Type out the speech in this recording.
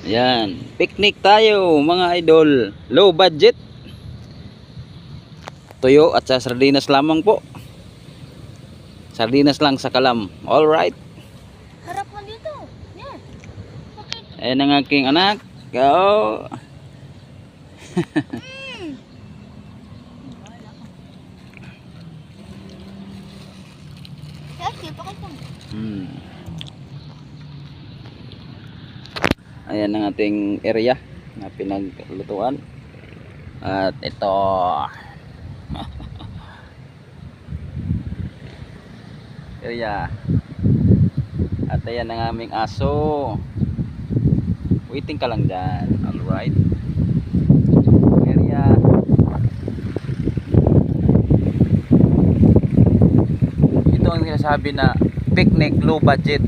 Yan, picnic tayo mga idol. Low budget. Tuyo at sa sardinas lamang po. Sardinas lang sa kalam. All right. Harap mo dito. Yan. Okay. Ayan ang aking anak. Go. Kasi, pakita mo. Ayan ang ating area na pinaglutuan. At ito. Area. At ayan ang aming aso. Waiting ka lang dyan. Alright. Area. Ito ang sinasabi na picnic low budget.